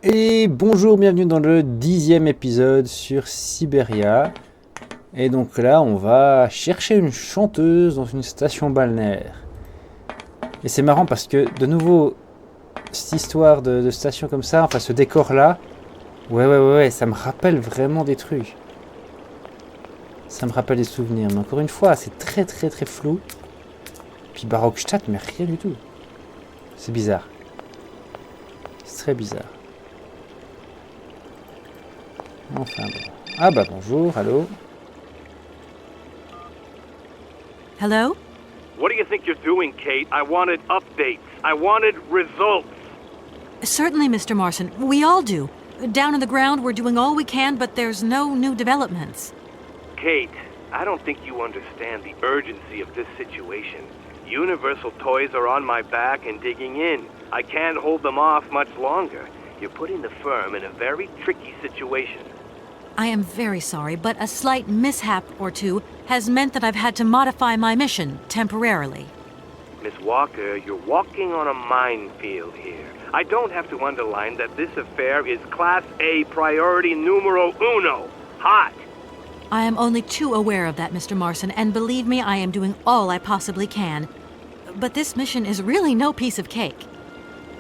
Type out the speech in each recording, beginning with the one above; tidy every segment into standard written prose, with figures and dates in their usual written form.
Et bonjour, bienvenue dans le 10e épisode sur Syberia. Et donc là, on va chercher une chanteuse dans une station balnéaire. Et c'est marrant parce que, de nouveau, cette histoire de station comme ça, enfin ce décor-là, ouais, ça me rappelle vraiment des trucs. Ça me rappelle des souvenirs. Mais encore une fois, c'est très flou. Puis Barockstadt, mais rien du tout. C'est bizarre. C'est très bizarre. Enfin bon. Ah bah bonjour, allô. Hello? What do you think you're doing, Kate? I wanted updates. I wanted results. Certainly, Mr. Marson. We all do. Down on the ground, we're doing all we can, but there's no new developments. Kate, I don't think you understand the urgency of this situation. Universal Toys are on my back and digging in. I can't hold them off much longer. You're putting the firm in a very tricky situation. I am very sorry, but a slight mishap or two has meant that I've had to modify my mission temporarily. Miss Walker, you're walking on a minefield here. I don't have to underline that this affair is Class A priority numero uno. Hot. I am only too aware of that, Mr. Marson, and believe me, I am doing all I possibly can. But this mission is really no piece of cake.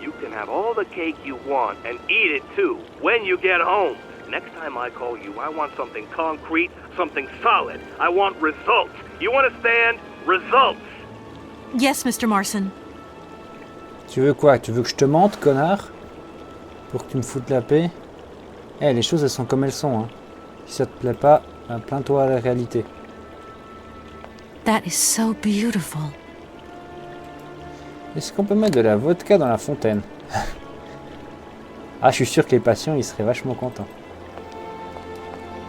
You can have all the cake you want and eat it too when you get home. Next time I call you, I want something concrete, something solid. I want results. You understand? Results. Yes, Mr. Marson. Tu veux quoi? Tu veux que je te mente, connard? Pour que tu me foutes la paix? Eh, les choses elles sont comme elles sont, hein. Si ça te plaît pas, ben, plains-toi à la réalité. That is so beautiful. Est-ce qu'on peut mettre de la vodka dans la fontaine? Ah, je suis sûr que les patients, ils seraient vachement contents.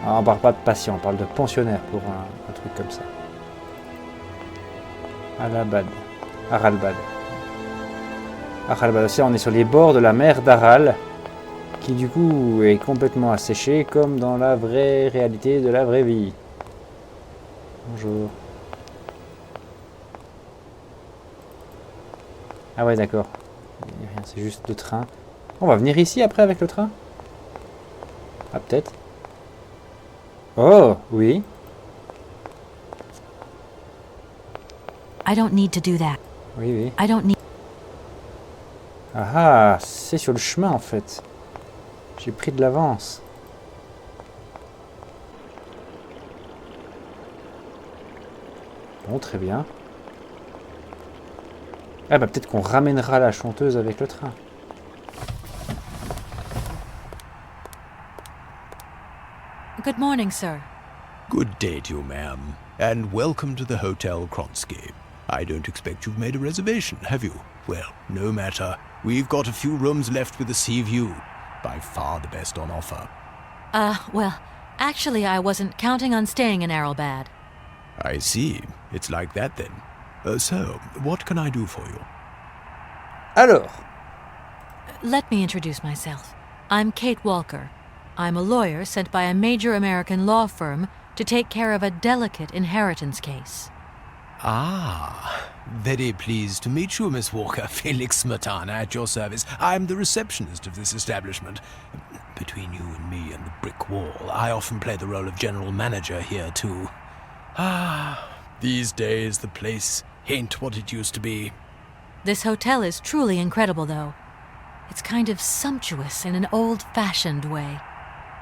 Ah, on parle pas de patients, on parle de pensionnaires pour un truc comme ça. Aralbad. Aralbad aussi, on est sur les bords de la mer d'Aral, qui du coup est complètement asséchée, comme dans la vraie réalité de la vraie vie. Bonjour. Ah ouais, d'accord. Il n'y a rien, c'est juste le train. On va venir ici après avec le train? Ah, peut-être. Oh, oui. I don't need to do that. Oui. I don't need... Ah, c'est sur le chemin en fait. J'ai pris de l'avance. Bon, très bien. Ah bah peut-être qu'on ramènera la chanteuse avec le train. Good morning, sir. Good day to you, ma'am, and welcome to the Hotel Kronsky. I don't expect you've made a reservation, have you? Well, no matter. We've got a few rooms left with a sea view. By far the best on offer. Well, actually I wasn't counting on staying in Aralbad. I see. It's like that then. So, what can I do for you? Alors, Let me introduce myself. I'm Kate Walker. I'm a lawyer sent by a major American law firm to take care of a delicate inheritance case. Ah, very pleased to meet you, Miss Walker. Felix Smetana at your service. I'm the receptionist of this establishment. Between you and me and the brick wall, I often play the role of general manager here, too. Ah, these days the place ain't what it used to be. This hotel is truly incredible, though. It's kind of sumptuous in an old-fashioned way.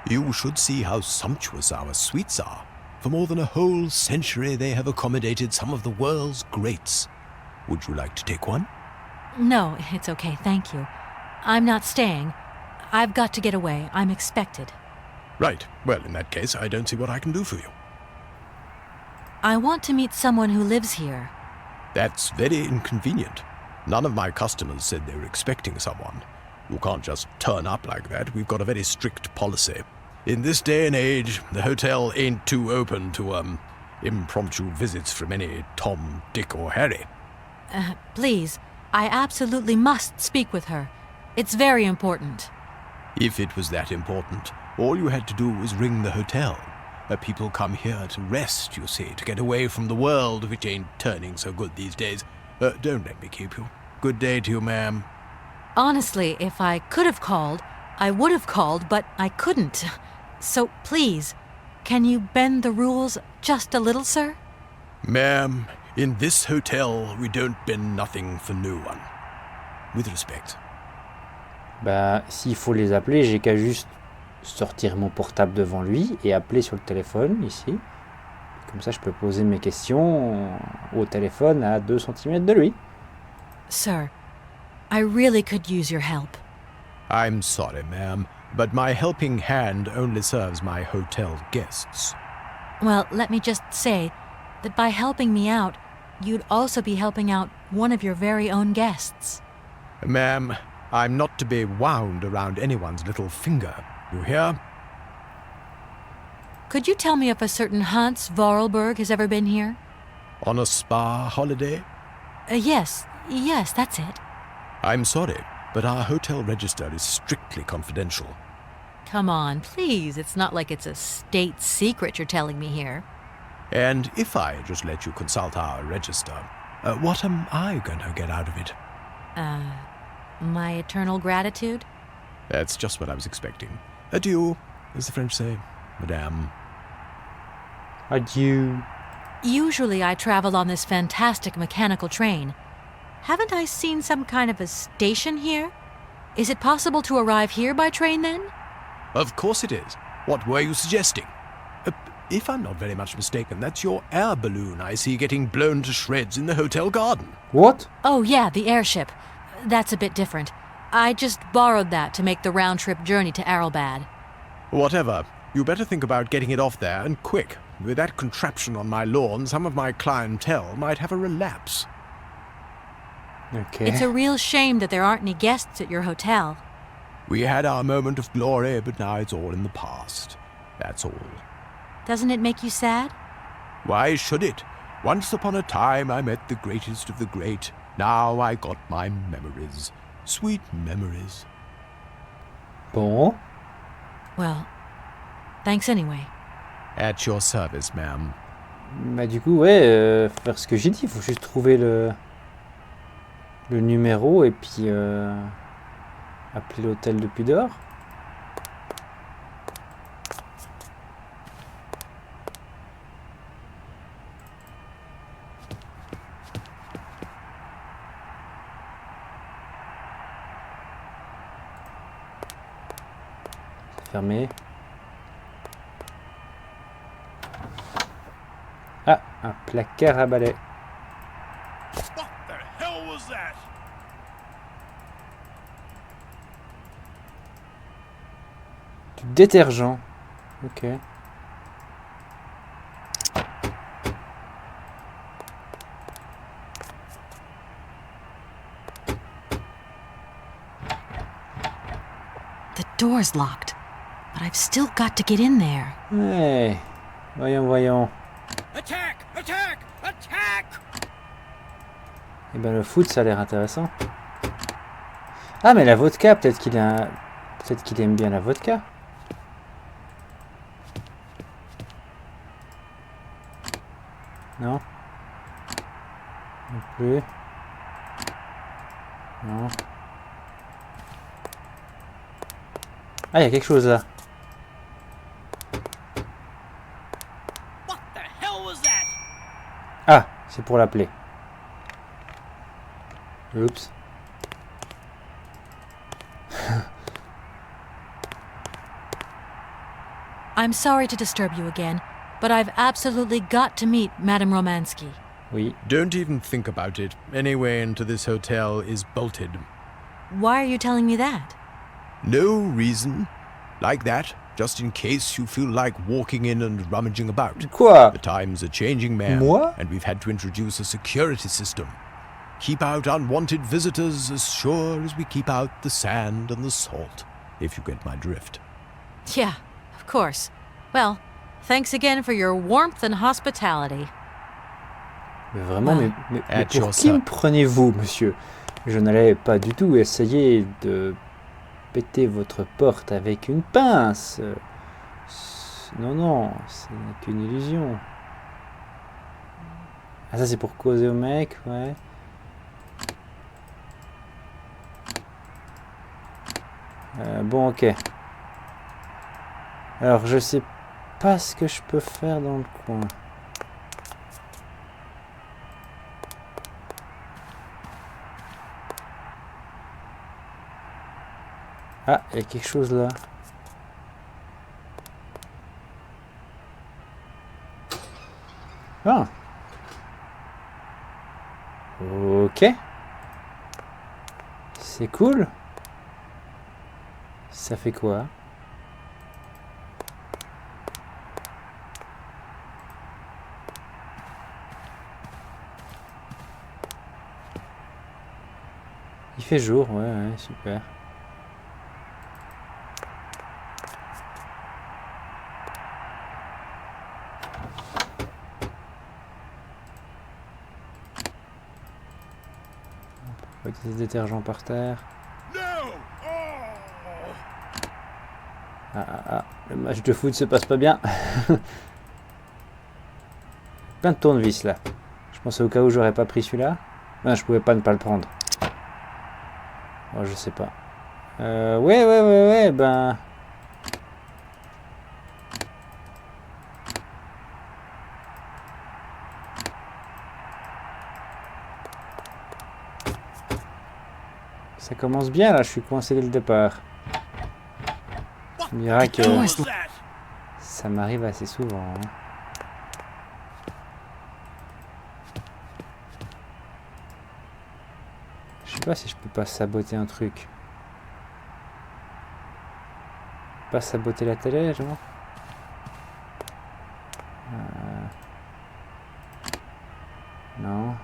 You should see how sumptuous our suites are. For more than a whole century, they have accommodated some of the world's greats. Would you like to take one? No, it's okay, thank you. I'm not staying. I've got to get away. I'm expected. Right. Well, in that case, I don't see what I can do for you. I want to meet someone who lives here. That's very inconvenient. None of my customers said they were expecting someone. You can't just turn up like that. We've got a very strict policy. In this day and age, the hotel ain't too open to, impromptu visits from any Tom, Dick, or Harry. Please, I absolutely must speak with her. It's very important. If it was that important, all you had to do was ring the hotel. People come here to rest, you see, to get away from the world, which ain't turning so good these days. Don't let me keep you. Good day to you, ma'am. Honestly, if I could have called, I would have called, but I couldn't. So please, can you bend the rules just a little, sir? Ma'am, in this hotel, we don't bend nothing for no one. With respect. Bah, s'il faut les appeler, j'ai qu'à juste sortir mon portable devant lui et appeler sur le téléphone, ici. Comme ça, je peux poser mes questions au téléphone à 2 cm de lui. Sir, I really could use your help. I'm sorry, ma'am, but my helping hand only serves my hotel guests. Well, let me just say that by helping me out, you'd also be helping out one of your very own guests. Ma'am, I'm not to be wound around anyone's little finger. You hear? Could you tell me if a certain Hans Vorarlberg has ever been here? On a spa holiday? Yes, that's it. I'm sorry, but our hotel register is strictly confidential. Come on, please. It's not like it's a state secret you're telling me here. And if I just let you consult our register, what am I going to get out of it? My eternal gratitude? That's just what I was expecting. Adieu, as the French say, madame. Adieu. Usually I travel on this fantastic mechanical train. Haven't I seen some kind of a station here? Is it possible to arrive here by train then? Of course it is. What were you suggesting? If I'm not very much mistaken, that's your air balloon I see getting blown to shreds in the hotel garden. What? Oh yeah, the airship. That's a bit different. I just borrowed that to make the round-trip journey to Aralbad. Whatever. You better think about getting it off there, and quick. With that contraption on my lawn, some of my clientele might have a relapse. Okay. It's a real shame that there aren't any guests at your hotel. We had our moment of glory, but now it's all in the past. That's all. Doesn't it make you sad? Why should it? Once upon a time I met the greatest of the great. Now I got my memories. Sweet memories. Bon. Well, thanks anyway. At your service, ma'am. Bah du coup, ouais, faire ce que j'ai dit. Il faut juste trouver le numéro et puis appeler l'hôtel depuis dehors. Fermé. Ah, un placard à balai. What the hell was that? Du détergent. Ok. The door's locked, but I've still got to get in there. Ouais. Voyons. Attack! Attack! Attack! Eh ben le foot, ça a l'air intéressant. Ah, mais la vodka, peut-être qu'il aime bien la vodka. Non. Non plus. Non. Ah, il y a quelque chose là. What the hell was that? Ah, c'est pour l'appeler. Oups. I'm sorry to disturb you again, but I've absolutely got to meet Madame Romansky. Oui. Don't even think about it. Any way into this hotel is bolted. Why are you telling me that? No reason. Like that, just in case you feel like walking in and rummaging about. Quoi? The times are changing, ma'am. Moi? And we've had to introduce a security system. Keep out unwanted visitors as sure as we keep out the sand and the salt, if you get my drift. Yeah, of course. Well, thanks again for your warmth and hospitality. Mais vraiment, mais At pour your qui me service. prenez-vous, monsieur? Je n'allais pas du tout essayer de péter votre porte avec une pince. Non, ce n'est qu'une illusion. Ah, ça c'est pour causer au mec, ouais. Bon, ok. Alors, je sais pas ce que je peux faire dans le coin. Ah, il y a quelque chose là. Ah. Ok. C'est cool. Ça fait quoi? Il fait jour, ouais, super. Des détergents par terre. Ah, le match de foot se passe pas bien. Plein de tournevis là. Je pensais au cas où j'aurais pas pris celui-là. Non, je pouvais pas ne pas le prendre. Oh, je sais pas. Ouais, ben... Ça commence bien là, je suis coincé dès le départ. On dira que ça m'arrive assez souvent. Hein. Je sais pas si je peux pas saboter un truc. Pas saboter la télé, genre. Non.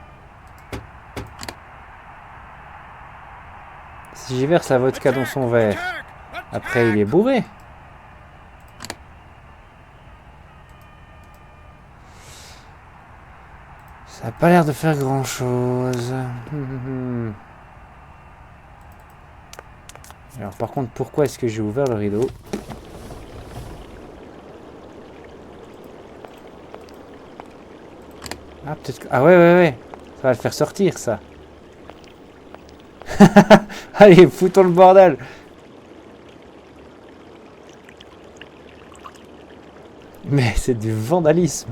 Si j'y verse la vodka dans son verre, après il est bourré. Ça a pas l'air de faire grand chose. Alors par contre, pourquoi est-ce que j'ai ouvert le rideau? Ah peut-être que... Ah ouais. Ça va le faire sortir ça. Allez, foutons le bordel. Mais c'est du vandalisme.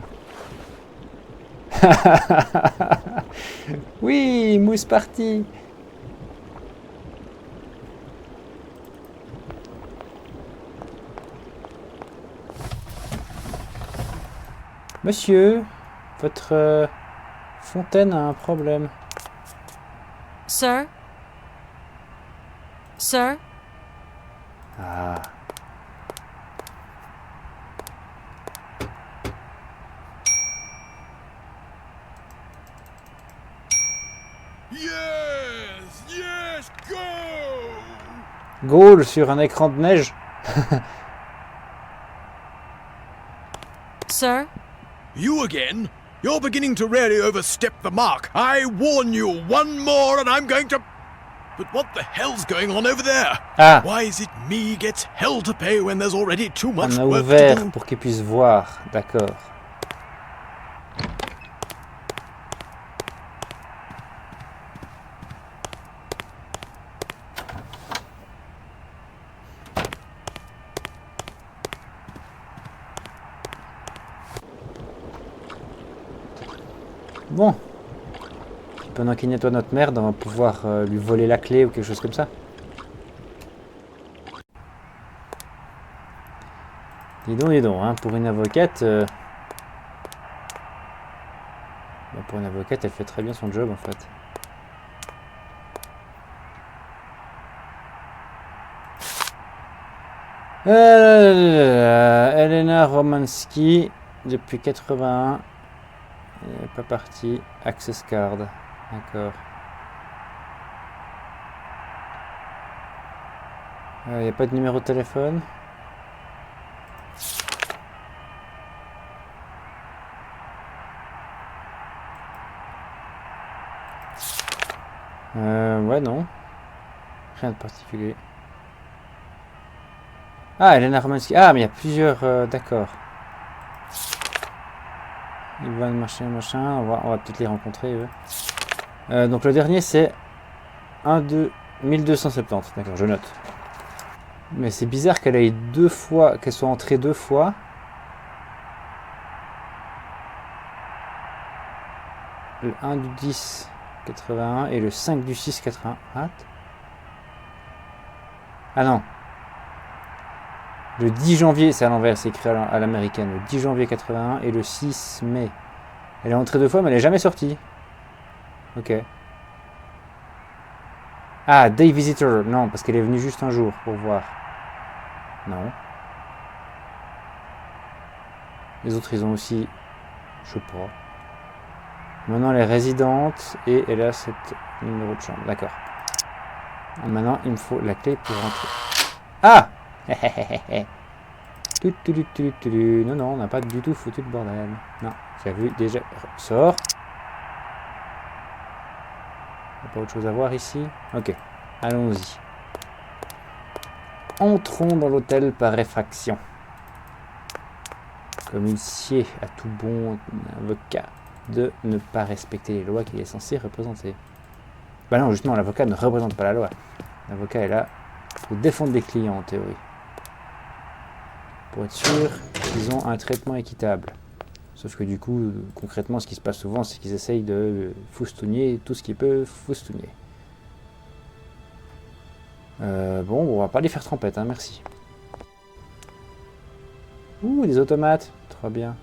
Oui, mousse party. Monsieur, votre fontaine a un problème. Sir? Sir? Ah. Yes, go! Goal sur un écran de neige. Sir? You again? You're beginning to really overstep the mark. I warn you, one more and I'm going to... But what the hell's going on over there? Ah, Why is it me gets hell to pay when there's already too much on a work to ouvert do? pour qu'il puisse voir. D'accord. Bon. Pendant qu'il nettoie notre merde, on va pouvoir lui voler la clé ou quelque chose comme ça. Dis donc, hein, pour une avocate... pour une avocate, elle fait très bien son job en fait. Elena Romanski, depuis 81. Elle n'est pas partie. Access card. D'accord. Il n'y a pas de numéro de téléphone. Ouais, non. Rien de particulier. Ah, Elena Romanski. Ah, mais il y a plusieurs... d'accord. Ivan, machin. On va peut-être les rencontrer, eux. Donc le dernier, c'est 1270. D'accord, je note. Mais c'est bizarre qu'elle aille 2 fois, qu'elle soit entrée 2 fois. Le 1 du 10, 81 et le 5 du 6, 81. Ah non. Le 10 janvier, c'est à l'envers, c'est écrit à l'américaine. Le 10 janvier 81 et le 6 mai. Elle est entrée 2 fois, mais elle n'est jamais sortie. Ok. Ah, Day Visitor. Non, parce qu'elle est venue juste un jour pour voir. Non. Les autres, ils ont aussi... Je sais pas. Maintenant, elle est résidente et elle a cette numéro de chambre. D'accord. Maintenant, il me faut la clé pour rentrer. Ah. Non, non, on n'a pas du tout foutu le bordel. Non, j'ai vu déjà. Sors. Il n'y a pas autre chose à voir ici. Ok, allons-y. Entrons dans l'hôtel par effraction. Comme il sied à tout bon avocat de ne pas respecter les lois qu'il est censé représenter. Bah non, justement, l'avocat ne représente pas la loi. L'avocat est là pour défendre les clients, en théorie. Pour être sûr qu'ils ont un traitement équitable. Sauf que du coup, concrètement, ce qui se passe souvent, c'est qu'ils essayent de foustouiller tout ce qu'ils peuvent foustouiller. Bon, on va pas les faire trempette, hein, merci. Ouh, des automates, trop bien.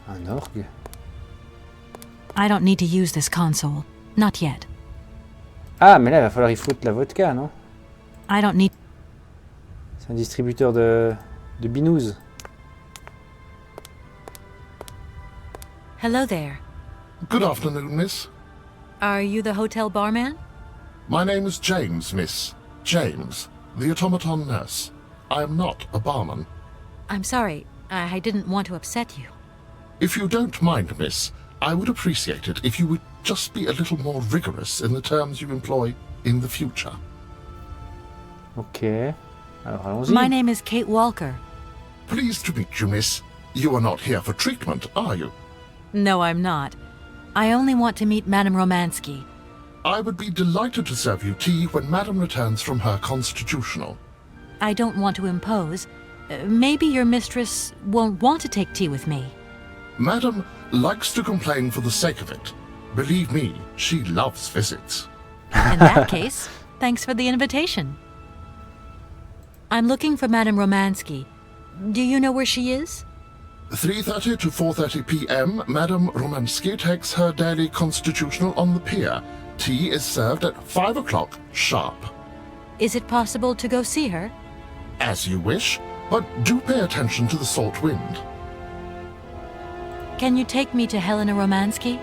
Un orgue. I don't need to use this console. Not yet. Ah, mais là, il va falloir y foutre la vodka, non? I don't need... C'est un distributeur de binous. Hello there. Good afternoon, miss. Are you the hotel barman? My name is James, miss. James, the automaton nurse. I am not a barman. I'm sorry. I didn't want to upset you. If you don't mind, miss, I would appreciate it if you would just be a little more rigorous in the terms you employ in the future. Ok. Alors, allons-y. My name is Kate Walker. Pleased to meet you, miss. You are not here for treatment, are you? No, I'm not. I only want to meet Madame Romansky. I would be delighted to serve you tea when Madam returns from her constitutional. I don't want to impose. Maybe your mistress won't want to take tea with me. Madam likes to complain for the sake of it. Believe me, she loves visits. In that case, thanks for the invitation. I'm looking for Madame Romansky. Do you know where she is? 3:30 to 4:30 p.m., Madam Romansky takes her daily constitutional on the pier. Tea is served at 5 o'clock sharp. Is it possible to go see her? As you wish, but do pay attention to the salt wind. Can you take me to Helena Romansky?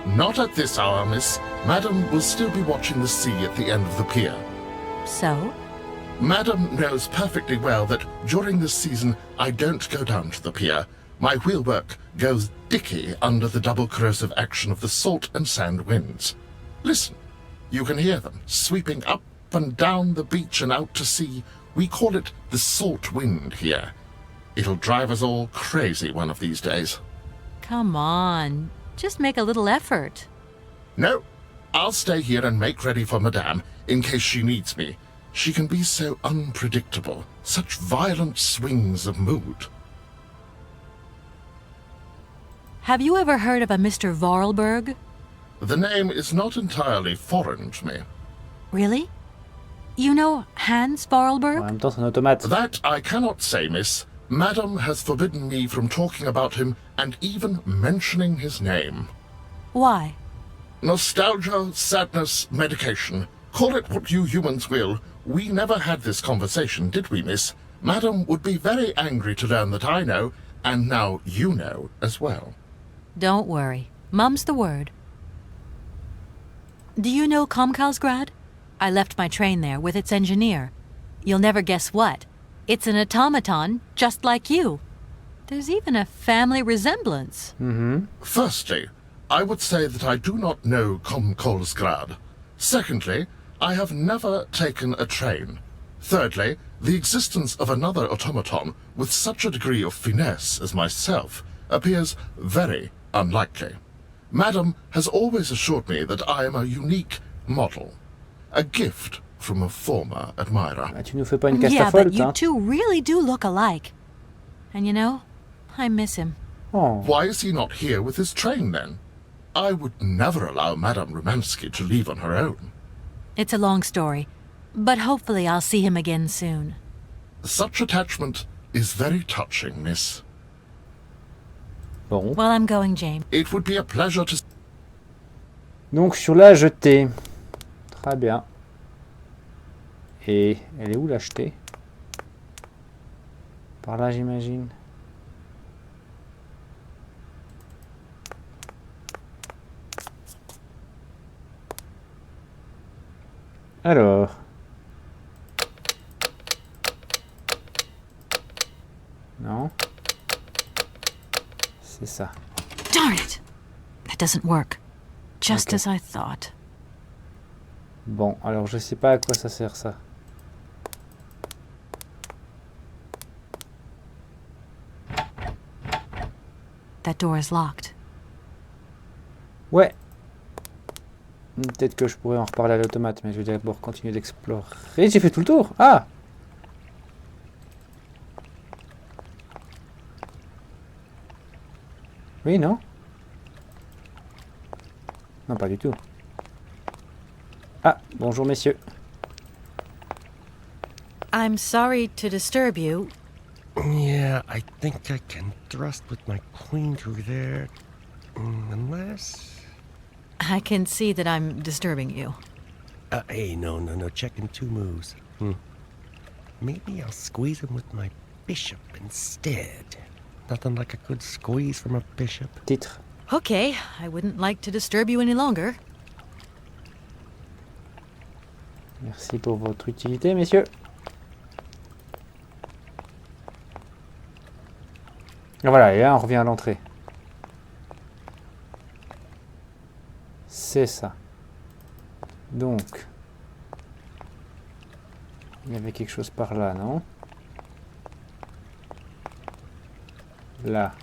Not at this hour, miss. Madam will still be watching the sea at the end of the pier. So? Madam knows perfectly well that during this season I don't go down to the pier. My wheelwork goes dicky under the double corrosive action of the salt and sand winds. Listen, you can hear them sweeping up and down the beach and out to sea. We call it the salt wind here. It'll drive us all crazy one of these days. Come on, just make a little effort. No, I'll stay here and make ready for Madame in case she needs me. She can be so unpredictable, such violent swings of mood. Have you ever heard of a Mr. Vorarlberg? The name is not entirely foreign to me. Really? You know Hans En Vorarlberg? même temps, c'est un automate. That I cannot say, miss. Madam has forbidden me from talking about him and even mentioning his name. Why? Nostalgia, sadness, medication. Call it what you humans will. We never had this conversation, did we, miss? Madam would be very angry to learn that I know, and now you know as well. Don't worry. Mum's the word. Do you know Komkalsgrad? I left my train there with its engineer. You'll never guess what. It's an automaton just like you. There's even a family resemblance. Firstly, I would say that I do not know Komkolsgrad. Secondly, I have never taken a train. Thirdly, the existence of another automaton with such a degree of finesse as myself appears very unlikely. Madam has always assured me that I am a unique model. a gift from a former admirer. Ah, tu nous fais pas une Yeah, castafolte, but you hein? two really do look alike. And you know, I miss him. Oh. Why is he not here with his train, then? I would never allow Madame Rumansky to leave on her own. It's a long story, but hopefully I'll see him again soon. Such attachment is very touching, miss. Bon. Well, I'm going, James. It would be a pleasure to... Donc sur la jetée. Très bien. Et elle est où la jetée? Par là, j'imagine. Alors. Non. C'est ça. Darn it! That doesn't work. Just Okay. as I thought. Bon, alors je sais pas à quoi ça sert ça. That door is locked. Ouais. Peut-être que je pourrais en reparler à l'automate, mais je vais d'abord continuer d'explorer. J'ai fait tout le tour. Ah! Oui, non? Non, pas du tout. Ah, bonjour messieurs. I'm sorry to disturb you. Yeah, I think I can thrust with my queen through there. Unless... I can see that I'm disturbing you. Hey, no. Checking two moves. Maybe I'll squeeze him with my bishop instead. Nothing like a good squeeze from a bishop. Titre. Okay, I wouldn't like to disturb you any longer. Merci pour votre utilité, messieurs. Et voilà, et là on revient à l'entrée. C'est ça. Donc, il y avait quelque chose par là, non? Là.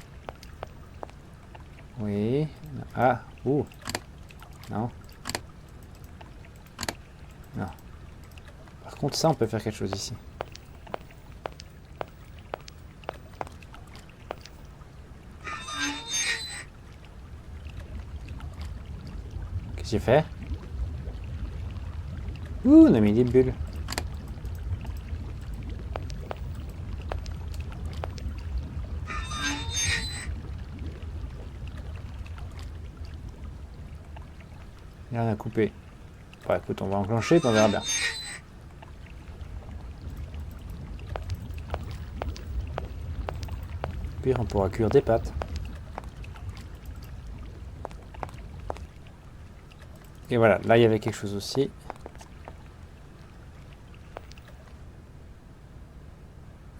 Oui. Ah, ouh. Non. Non. Par contre, ça, on peut faire quelque chose ici. Qu'est-ce que j'ai fait? Ouh, on a mis des bulles. Il y a rien à couper. Bon, écoute, on va enclencher, puis on verra bien. Au pire, on pourra cuire des pâtes. Et voilà, là il y avait quelque chose aussi.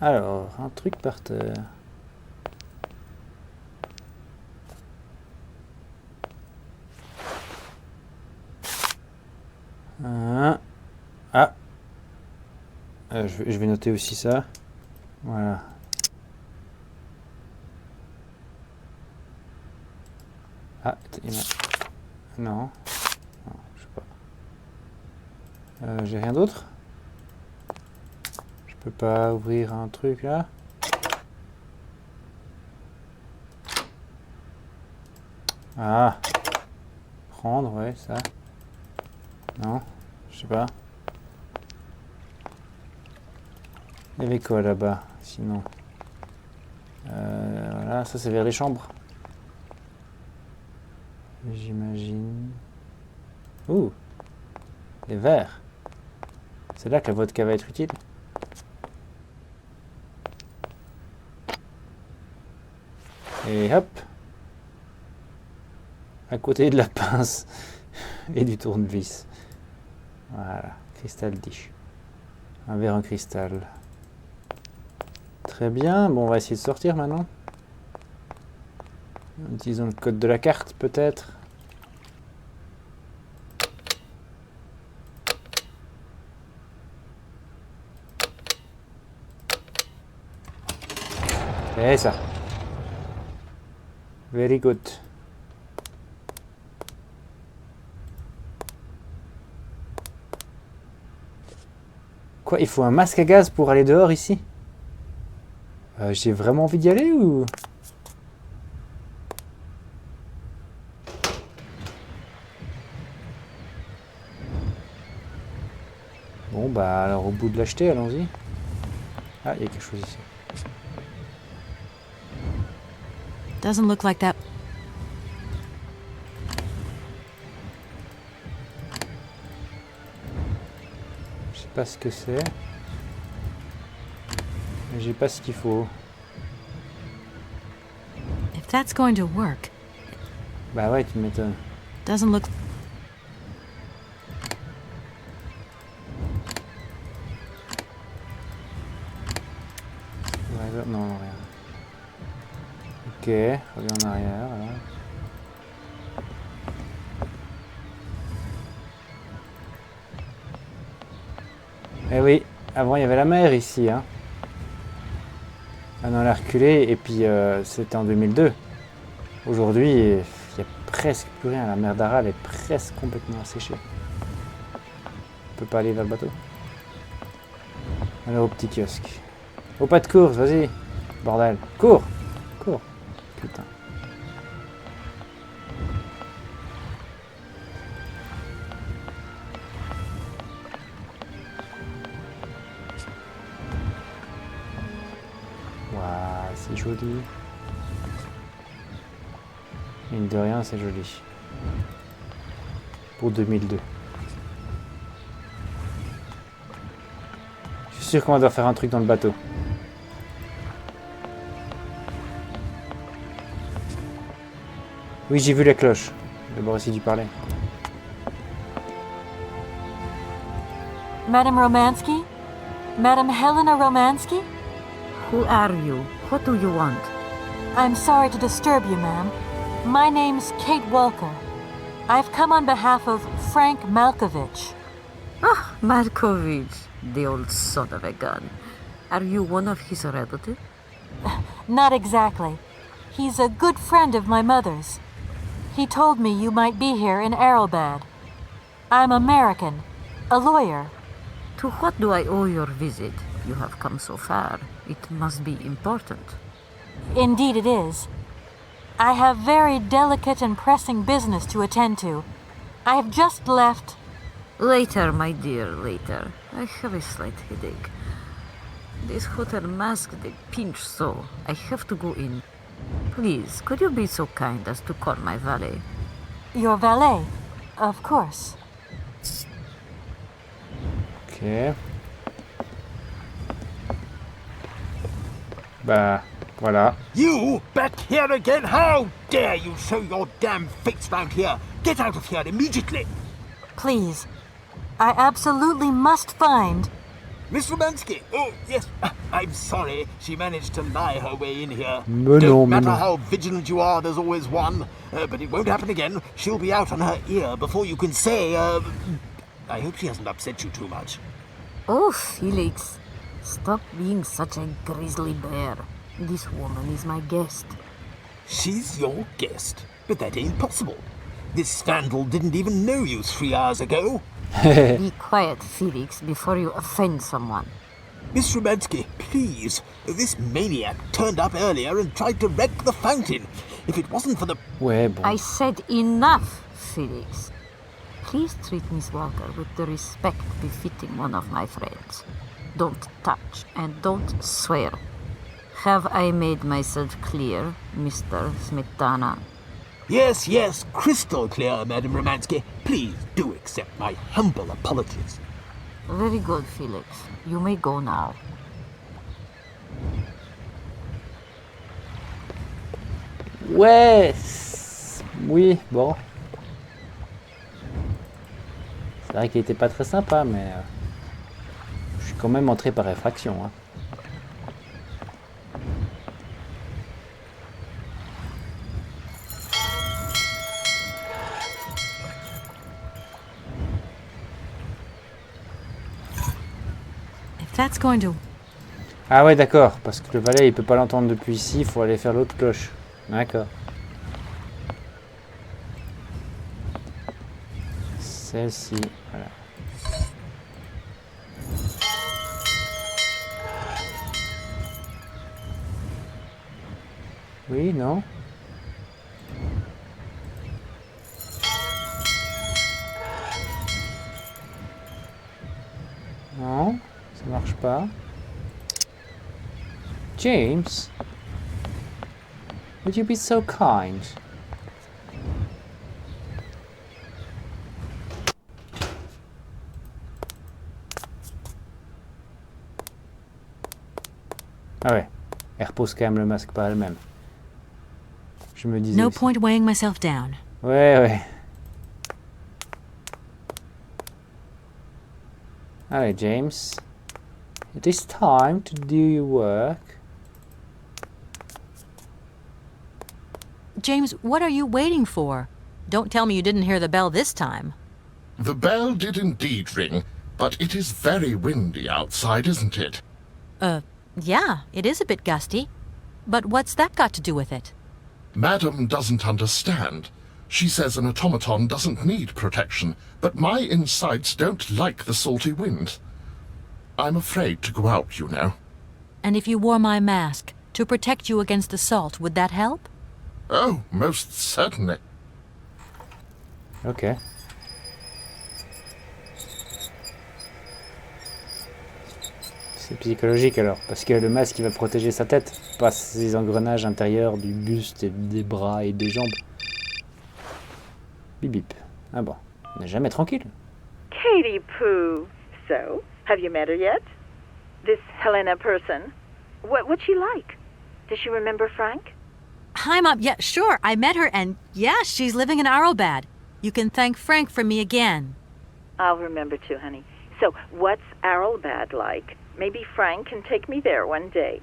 Alors, un truc par terre. Ah. Je vais noter aussi ça. Voilà. Ah, il y en a... Non. Non, je sais pas. J'ai rien d'autre? Je peux pas ouvrir un truc là? Ah. Prendre, ouais, ça. Non, je sais pas. Il y avait quoi là-bas, sinon? Voilà, ça c'est vers les chambres. J'imagine. Ouh, les verres. C'est là que la vodka va être utile. Et hop. À côté de la pince et du tournevis. Voilà, cristal dish. Un verre en cristal. Très bien, bon on va essayer de sortir maintenant. Utilisons le code de la carte peut-être. C'est ça. Very good. Quoi, il faut un masque à gaz pour aller dehors ici? J'ai vraiment envie d'y aller ou... Bon bah alors au bout de l'acheter, allons-y. Ah, il y a quelque chose ici. Doesn't look like that. Je sais pas ce que c'est. Mais j'ai pas ce qu'il faut. If that's going to work, Bah ouais, tu m'étonnes. doesn't look. Ouais, non, non, rien. Ok, reviens en arrière. Voilà. Eh oui, avant il y avait la mer ici. Hein. Maintenant elle a reculé et puis c'était en 2002. Aujourd'hui, il n'y a presque plus rien. La mer d'Aral est presque complètement asséchée. On peut pas aller vers le bateau. Alors au petit kiosque. Oh, pas de course, vas-y. Bordel. Cours. Cours. Putain. Waouh, c'est joli. Mine de rien, c'est joli. Pour 2002. Je suis sûr qu'on va devoir faire un truc dans le bateau. Oui, j'ai vu la cloche. D'abord essayer d'y parler. Madame Romansky? Madame Helena Romansky? Who are you? What do you want? I'm sorry to disturb you, ma'am. My name's Kate Walker. I've come on behalf of Frank Malkovich. Ah, Markovich, the old son of a gun. Are you one of his relatives? Not exactly. He's a good friend of my mother's. He told me you might be here in Aralbad. I'm American, a lawyer. To what do I owe your visit? You have come so far. It must be important. Indeed it is. I have very delicate and pressing business to attend to. I have just left. Later, my dear, later. I have a slight headache. This hotel mask, they pinch so. I have to go in. Please, could you be so kind as to call my valet? Your valet, of course. Ok. Bah, voilà. You back here again? How dare you show your damn face round here? Get out of here immediately! Please. I absolutely must find. Miss Romansky! Oh, yes. I'm sorry. She managed to lie her way in here. Mais non, Don't mais matter non. how vigilant you are, there's always one. But it won't happen again. She'll be out on her ear before you can say, I hope she hasn't upset you too much. Oh, Felix. Stop being such a grizzly bear. This woman is my guest. She's your guest. But that ain't possible. This vandal didn't even know you 3 hours ago. Be quiet, Felix, before you offend someone. Miss Romansky, please. This maniac turned up earlier and tried to wreck the fountain. If it wasn't for the... Ouais, bon. I said enough, Felix. Please treat Miss Walker with the respect befitting one of my friends. Don't touch and don't swear. Have I made myself clear, Mr. Smetana? Yes, yes, crystal clear, Madame Romansky. Please do accept my humble apologies. Very good, Felix. You may go now. Ouais. Oui, bon. C'est vrai qu'il était pas très sympa, mais... je suis quand même entré par effraction, hein. If that's going to... Ah ouais, d'accord, parce que le valet, il peut pas l'entendre depuis ici, il faut aller faire l'autre cloche. D'accord. Celle-ci, voilà. Oui, non? Non, ça marche pas. James? Would you be so kind? Ah ouais, elle repose quand même le masque par elle-même. Je me disais No aussi. point weighing myself down. Ouais. Allez, James. It is time to do your work. James, what are you waiting for? Don't tell me you didn't hear the bell this time. The bell did indeed ring, but it is very windy outside, isn't it? Yeah, it is a bit gusty. But what's that got to do with it? Madam doesn't understand. She says an automaton doesn't need protection, but my insides don't like the salty wind. I'm afraid to go out, you know. And if you wore my mask to protect you against the salt, would that help? Oh, most certainly. Ok. C'est psychologique alors, parce que le masque il va protéger sa tête, pas ses engrenages intérieurs du buste et des bras et des jambes. Bip bip. Ah bon, on n'est jamais tranquille. Katie Pooh. So, have you met her yet? This Helena person? What's she like? Does she remember Frank? Hi, Mom. Yeah, sure. I met her, and yeah, she's living in Aralbad. You can thank Frank for me again. I'll remember too, honey. So, what's Aralbad like? Maybe Frank can take me there one day.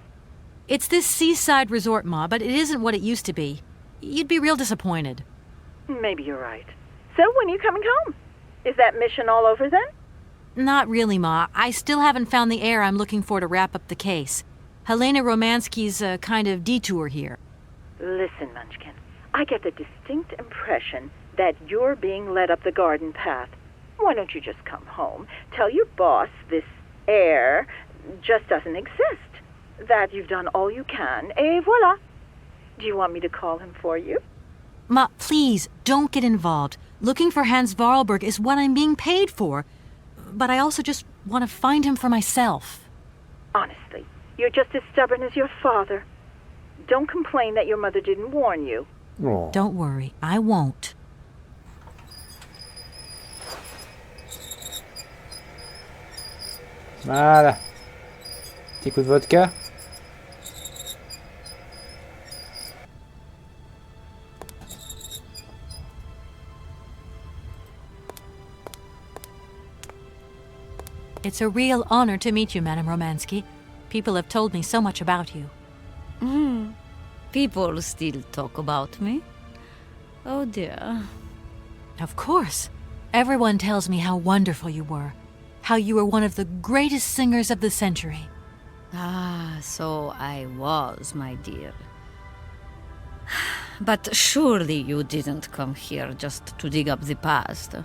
It's this seaside resort, Ma, but it isn't what it used to be. You'd be real disappointed. Maybe you're right. So, when are you coming home? Is that mission all over then? Not really, Ma. I still haven't found the heir I'm looking for to wrap up the case. Helena Romansky's a kind of detour here. Listen, Munchkin, I get the distinct impression that you're being led up the garden path. Why don't you just come home, tell your boss this heir just doesn't exist, that you've done all you can, et voila. Do you want me to call him for you? Ma, please, don't get involved. Looking for Hans Vorarlberg is what I'm being paid for. But I also just want to find him for myself. Honestly, you're just as stubborn as your father. Don't complain that your mother didn't warn you. Oh. Don't worry, I won't. Voilà. Petit coup de vodka. It's a real honor to meet you, Madame Romansky. People have told me so much about you. People still talk about me. Oh dear. Of course. Everyone tells me how wonderful you were. How you were one of the greatest singers of the century. Ah, so I was, my dear. But surely you didn't come here just to dig up the past.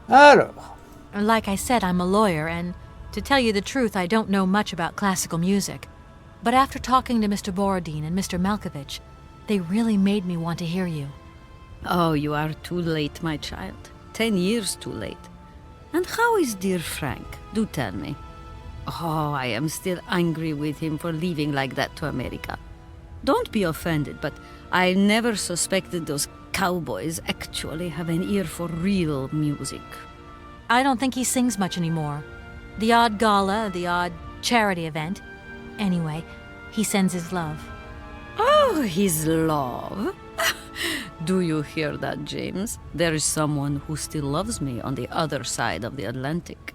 Alors. Like I said, I'm a lawyer, and to tell you the truth, I don't know much about classical music. But after talking to Mr. Borodin and Mr. Malkovich, they really made me want to hear you. Oh, you are too late, my child. 10 years too late. And how is dear Frank? Do tell me. Oh, I am still angry with him for leaving like that to America. Don't be offended, but I never suspected those cowboys actually have an ear for real music. I don't think he sings much anymore. The odd gala, the odd charity event. Anyway, he sends his love. Oh, his love. Do you hear that, James? There is someone who still loves me on the other side of the Atlantic.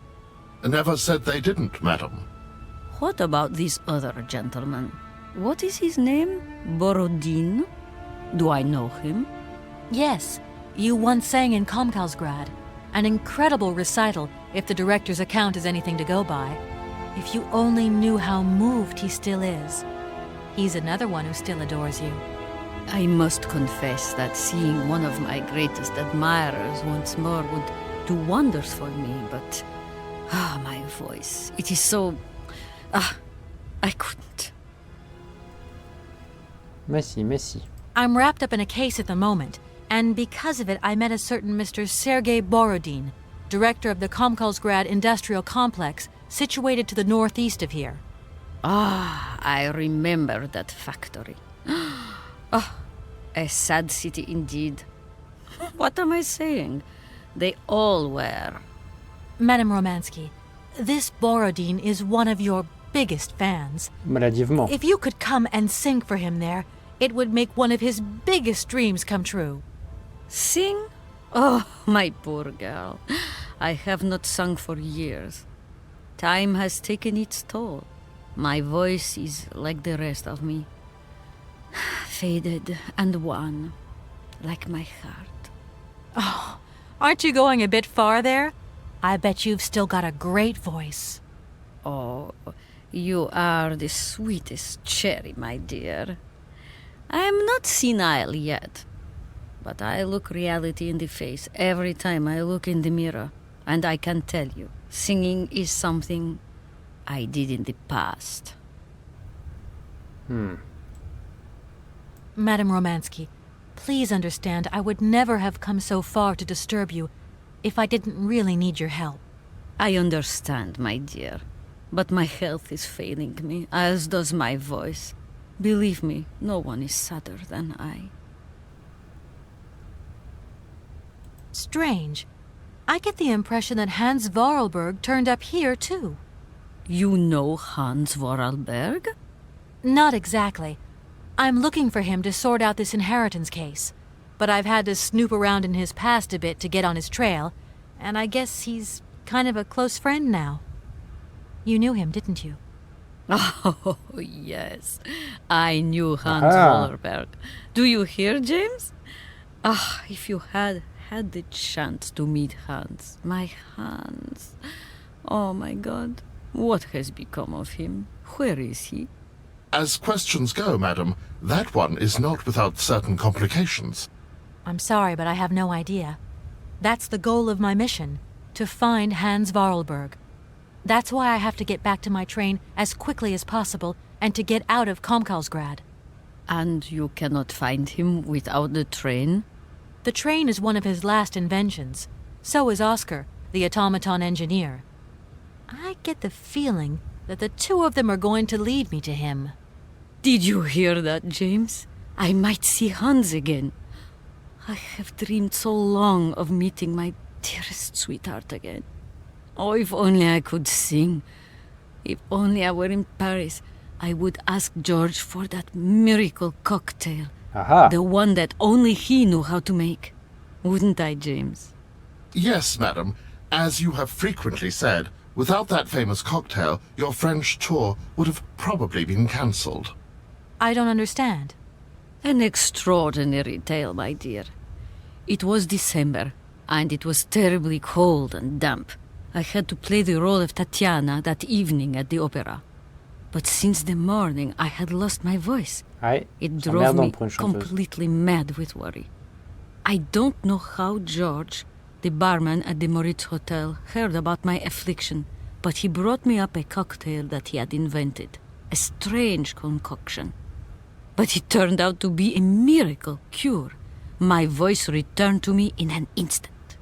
Never said they didn't, madam. What about this other gentleman? What is his name? Borodin? Do I know him? Yes, you once sang in Komkalsgrad. An incredible recital, if the director's account is anything to go by. If you only knew how moved he still is. He's another one who still adores you. I must confess that seeing one of my greatest admirers once more would do wonders for me, but... my voice. It is so... I couldn't. Merci. I'm wrapped up in a case at the moment, and because of it I met a certain Mr. Sergei Borodin, director of the Komkalsgrad Industrial Complex, situated to the northeast of here. Ah, I remember that factory. Oh, a sad city indeed. What am I saying? They all were. Madame Romansky, this Borodin is one of your biggest fans. Maladivement. If you could come and sing for him there, it would make one of his biggest dreams come true. Sing? Oh, my poor girl. I have not sung for years. Time has taken its toll. My voice is like the rest of me. Faded and wan, like my heart. Oh, aren't you going a bit far there? I bet you've still got a great voice. Oh, you are the sweetest cherry, my dear. I am not senile yet, but I look reality in the face every time I look in the mirror, and I can tell you, singing is something I did in the past. Madame Romansky, please understand I would never have come so far to disturb you if I didn't really need your help. I understand, my dear, but my health is failing me, as does my voice. Believe me, no one is sadder than I. Strange. I get the impression that Hans Vorarlberg turned up here, too. You know Hans Vorarlberg? Not exactly. I'm looking for him to sort out this inheritance case, but I've had to snoop around in his past a bit to get on his trail, and I guess he's kind of a close friend now. You knew him, didn't you? Oh, yes. I knew Hans Vorarlberg. Do you hear, James? Ah, if you had the chance to meet Hans. My Hans. Oh, my God. What has become of him? Where is he? As questions go, madam, that one is not without certain complications. I'm sorry, but I have no idea. That's the goal of my mission, to find Hans Vorarlberg. That's why I have to get back to my train as quickly as possible and to get out of Komkalsgrad. And you cannot find him without the train? The train is one of his last inventions. So is Oscar, the automaton engineer. I get the feeling that the two of them are going to lead me to him. Did you hear that, James? I might see Hans again. I have dreamed so long of meeting my dearest sweetheart again. Oh, if only I could sing. If only I were in Paris, I would ask George for that miracle cocktail. Aha. The one that only he knew how to make. Wouldn't I, James? Yes, madam. As you have frequently said, without that famous cocktail, your French tour would have probably been cancelled. I don't understand. An extraordinary tale, my dear. It was December, and it was terribly cold and damp. I had to play the role of Tatiana that evening at the opera. But since the morning, I had lost my voice. Ouais, It ça drove merde me pour une chanteuse. completely mad with worry. I don't know how George, the barman at the Moritz Hotel, heard about my affliction, but he brought me up a cocktail that he had invented. A strange concoction. But it turned out to be a miracle cure. My voice returned to me in an instant.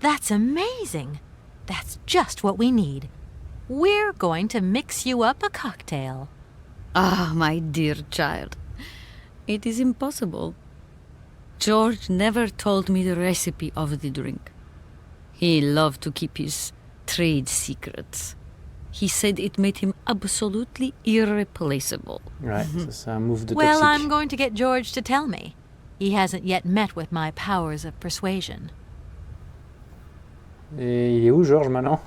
That's amazing. That's just what we need. We're going to mix you up a cocktail. Ah, my dear child. It is impossible. George never told me the recipe of the drink. He loved to keep his trade secrets. He said it made him absolutely irreplaceable. Ouais, ça c'est un move de Well, toxique. I'm going to get George to tell me. He hasn't yet met with my powers of persuasion. Et il est où, Georges, maintenant?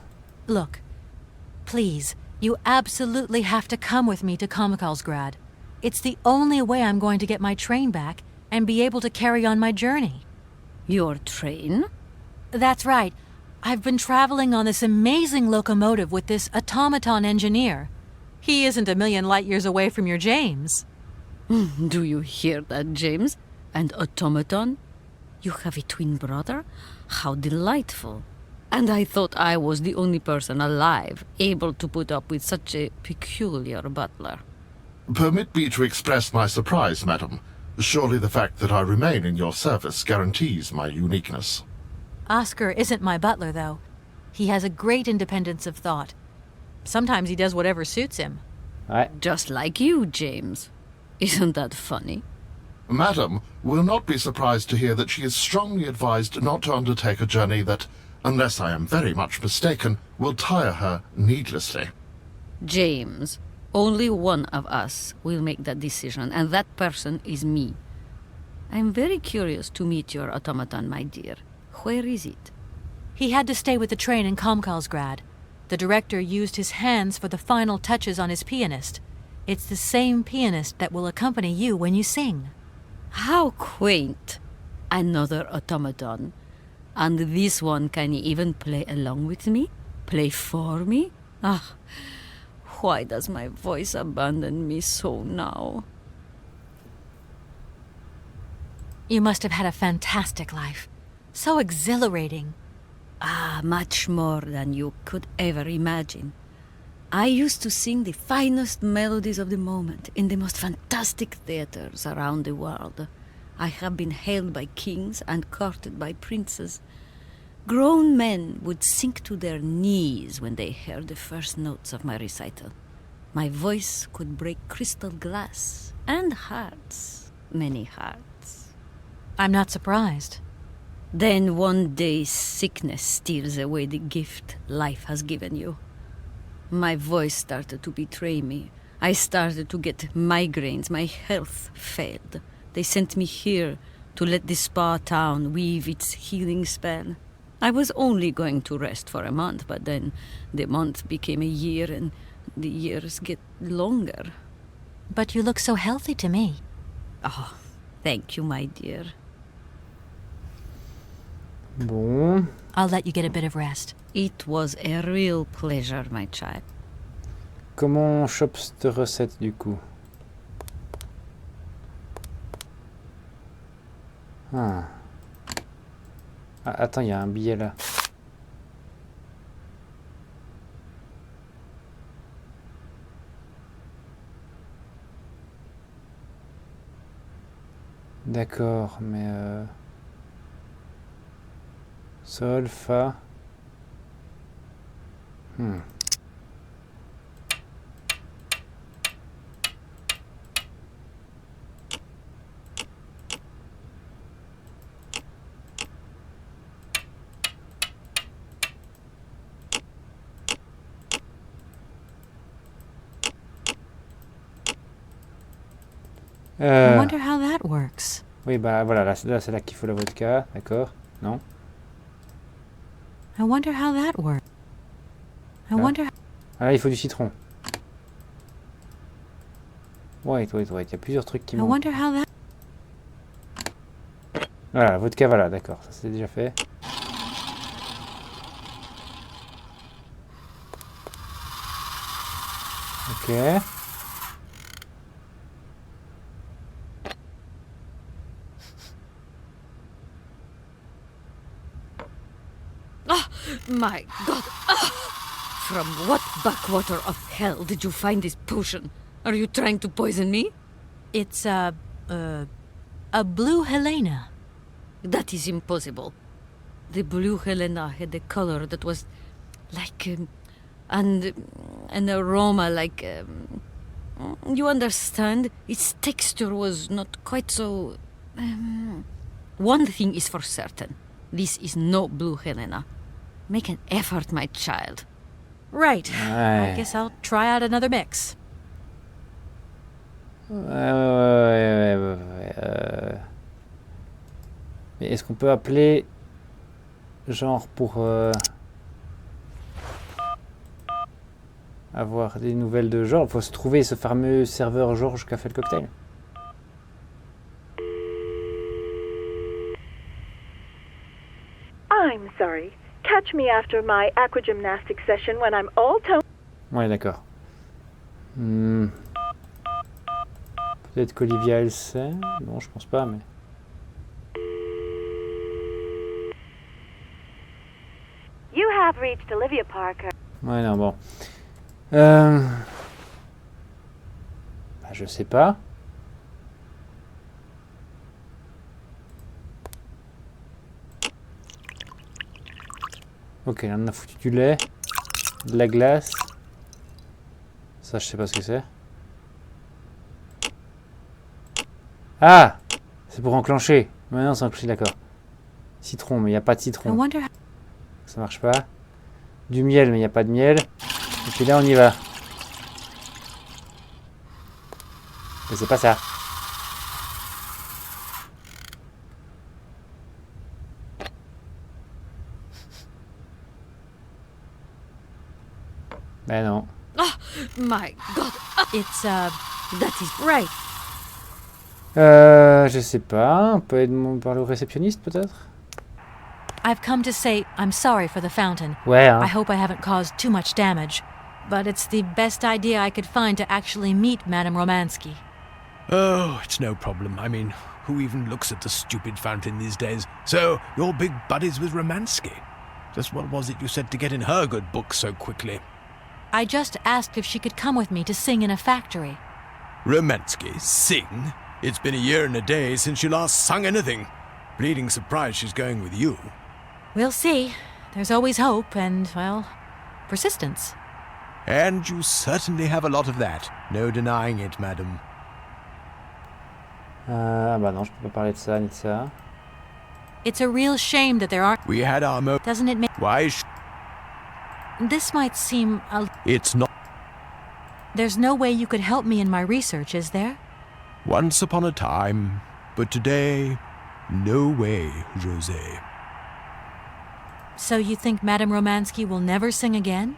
Look, please, you absolutely have to come with me to Komkalsgrad. It's the only way I'm going to get my train back and be able to carry on my journey. Your train? That's right. I've been traveling on this amazing locomotive with this automaton engineer. He isn't a million light years away from your James. Do you hear that, James? And automaton? You have a twin brother? How delightful. And I thought I was the only person alive able to put up with such a peculiar butler. Permit me to express my surprise, madam. Surely the fact that I remain in your service guarantees my uniqueness. Oscar isn't my butler, though. He has a great independence of thought. Sometimes he does whatever suits him. Ouais. Just like you, James. Isn't that funny? Madam will not be surprised to hear that she is strongly advised not to undertake a journey that, unless I am very much mistaken, will tire her needlessly. James, only one of us will make that decision, and that person is me. I'm very curious to meet your automaton, my dear. Where is it? He had to stay with the train in Komkalsgrad. The director used his hands for the final touches on his pianist. It's the same pianist that will accompany you when you sing. How quaint. Another automaton. And this one can even play along with me? Play for me? Ah, why does my voice abandon me so now? You must have had a fantastic life. So exhilarating. Ah, much more than you could ever imagine. I used to sing the finest melodies of the moment in the most fantastic theaters around the world. I have been hailed by kings and courted by princes. Grown men would sink to their knees when they heard the first notes of my recital. My voice could break crystal glass and hearts, many hearts. I'm not surprised. Then one day sickness steals away the gift life has given you. My voice started to betray me. I started to get migraines. My health failed. They sent me here to let the spa town weave its healing spell. I was only going to rest for a month, but then the month became a year and the years get longer. But you look so healthy to me. Oh, thank you, my dear. Bon. I'll let you get a bit of rest. It was a real pleasure, my child. Comment on chope cette recette du coup? Ah. Ah, attends, il y a un billet là. D'accord, mais Sol, Fa. I wonder how that works. Oui, bah voilà, là c'est là qu'il faut la vodka, d'accord? Non? I wonder how that works. I wonder... Ah là, il faut du citron. Wait, il y a plusieurs trucs qui I manquent. wonder how that... Voilà, la vodka, voilà, d'accord, ça c'est déjà fait. Ok. My God! Ah! From what backwater of hell did you find this potion? Are you trying to poison me? It's a blue Helena. That is impossible. The blue Helena had a color that was like an aroma like you understand? Its texture was not quite so... One thing is for certain. This is no blue Helena. Make an effort, my child. Right. Ouais. I guess I'll try out another mix. Ouais. Mais est-ce qu'on peut appeler genre pour avoir des nouvelles de Georges? Il faut se trouver ce fameux serveur Georges qui a fait le cocktail. I'm sorry. Catch me after my aquagymnastic session when I'm all toned. Ouais, d'accord. Peut-être qu'Olivia elle sait. Non, je pense pas, mais. You have reached Olivia Parker. Ouais, non, bon. Ah, je sais pas. Ok, là on a foutu du lait, de la glace. Ça, je sais pas ce que c'est. Ah! C'est pour enclencher. Maintenant, c'est enclenché, d'accord. Citron, mais il n'y a pas de I citron. wonder how... Ça marche pas. Du miel, mais il n'y a pas de miel. Et puis là, on y va. Mais c'est pas ça. Ben non. My God, it's, that is right. Je sais pas. On peut parler au réceptionniste, peut-être? I've come to say I'm sorry for the fountain. Ouais, hein. I hope I haven't caused too much damage. But it's the best idea I could find to actually meet Madame Romansky. Oh, it's no problem. I mean, who even looks at the stupid fountain these days? So, you're big buddies with Romansky. Just what was it you said to get in her good book so quickly? I just asked if she could come with me to sing in a factory. Romansky? Sing? It's been a year and a day since you last sung anything. Bleeding surprised she's going with you. We'll see. There's always hope and, well, persistence. And you certainly have a lot of that. No denying it, madam. Ah bah non, je peux pas parler de ça ni de ça. It's a real shame that there aren't... We had our Doesn't it make... Why This might seem a... It's not. There's no way you could help me in my research, is there? Once upon a time, but today, no way, José. So you think Madame Romansky will never sing again?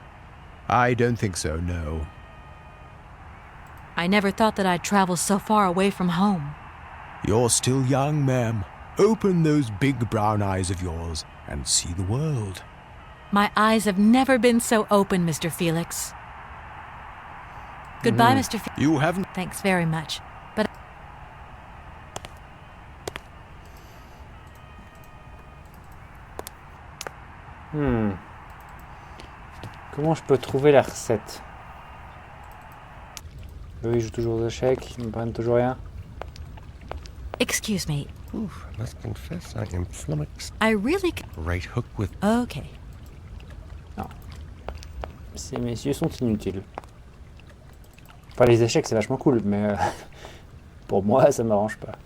I don't think so, no. I never thought that I'd travel so far away from home. You're still young, ma'am. Open those big brown eyes of yours and see the world. My eyes have never been so open, Mr. Felix. Goodbye, Mr. Felix. You haven't... Thanks very much. But Comment je peux trouver la recette? Eux, ils jouent toujours aux échecs, ils me prennent toujours rien. excuse me, Oof, I must confess I am flummoxed. I really... Right hook with... Okay. Ces messieurs sont inutiles. Enfin, les échecs, c'est vachement cool, mais pour moi, ça m'arrange pas.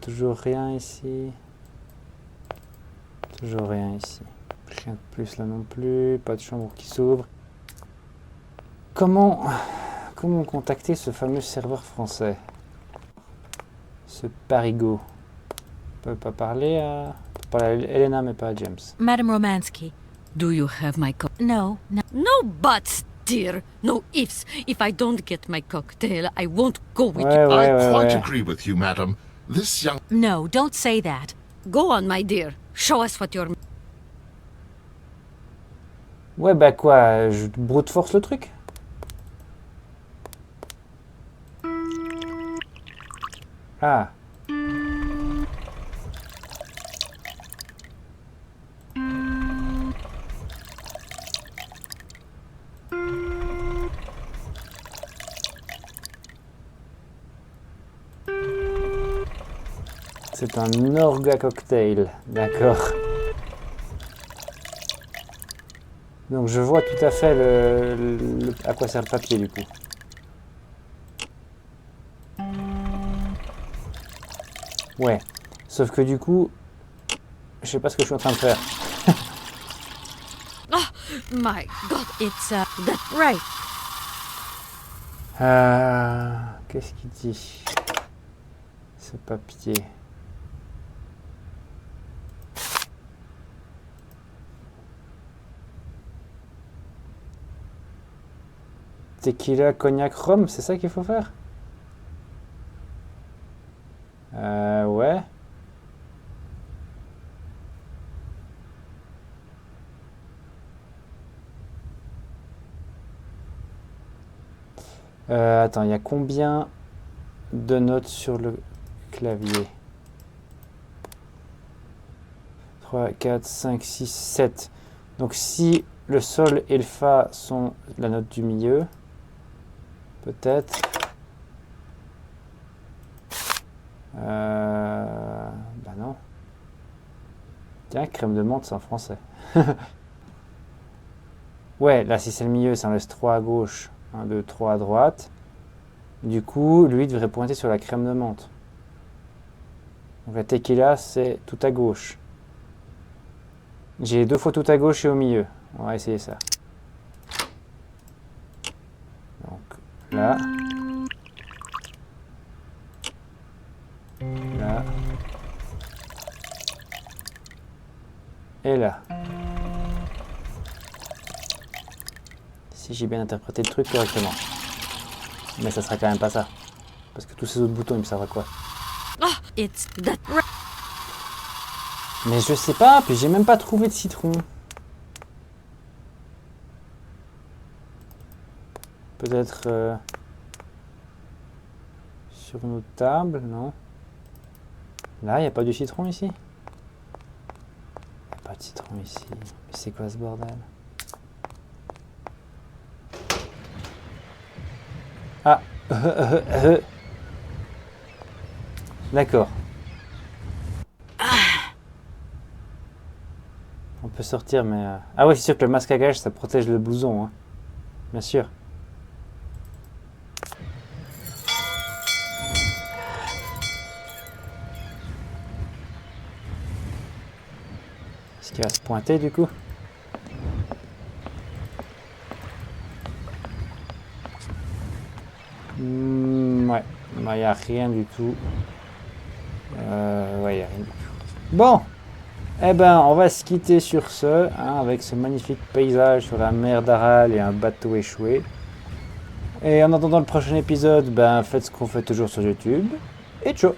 Toujours rien ici. Toujours rien ici. Rien de plus là non plus. Pas de chambre qui s'ouvre. Comment contacter ce fameux serveur français? Ce Parigot. On peut pas parler à... on peut parler à Elena, mais pas à James. Madame Romansky. Do you have my No, no. No buts, dear. No ifs. If I don't get my cocktail, I won't go with Ouais, you. ouais, I ouais, quite ouais. agree with you, madam. This young... No, don't say that. Go on, my dear. Show us what you're... Ouais, bah quoi, je brute force le truc? Ah. C'est un orga cocktail, d'accord. Donc je vois tout à fait à quoi sert le papier du coup. Ouais, sauf que du coup, je sais pas ce que je suis en train de faire. Oh, my God, it's, that right. Qu'est-ce qu'il dit? Ce papier. Tequila, cognac, rhum, c'est ça qu'il faut faire? Ouais. Attends, il y a combien de notes sur le clavier? 3, 4, 5, 6, 7. Donc si le sol et le fa sont la note du milieu, Peut-être. Bah non. Tiens, crème de menthe, c'est en français. Ouais, là, si c'est le milieu, ça en laisse 3 à gauche. 1, 2, 3 à droite. Du coup, lui devrait pointer sur la crème de menthe. Donc la tequila, c'est tout à gauche. J'ai 2 fois tout à gauche et au milieu. On va essayer ça. Donc là. Là. Et là. Si j'ai bien interprété le truc correctement. Mais ça sera quand même pas ça. Parce que tous ces autres boutons, ils me servent à quoi? It's that. Mais je sais pas, puis j'ai même pas trouvé de citron. Peut-être sur une autre table, non? Là, il n'y a pas de citron ici? Il n'y a pas de citron ici. Mais c'est quoi ce bordel? Ah, d'accord. On peut sortir, mais... Ah ouais, c'est sûr que le masque à gage, ça protège le blouson, hein. Bien sûr. Est-ce qu'il va se pointer, du coup? Ouais, il n'y a rien du tout. Ouais, il n'y a rien du tout. Bon, eh ben, on va se quitter sur ce, hein, avec ce magnifique paysage sur la mer d'Aral et un bateau échoué. Et en attendant le prochain épisode, ben, faites ce qu'on fait toujours sur YouTube. Et ciao!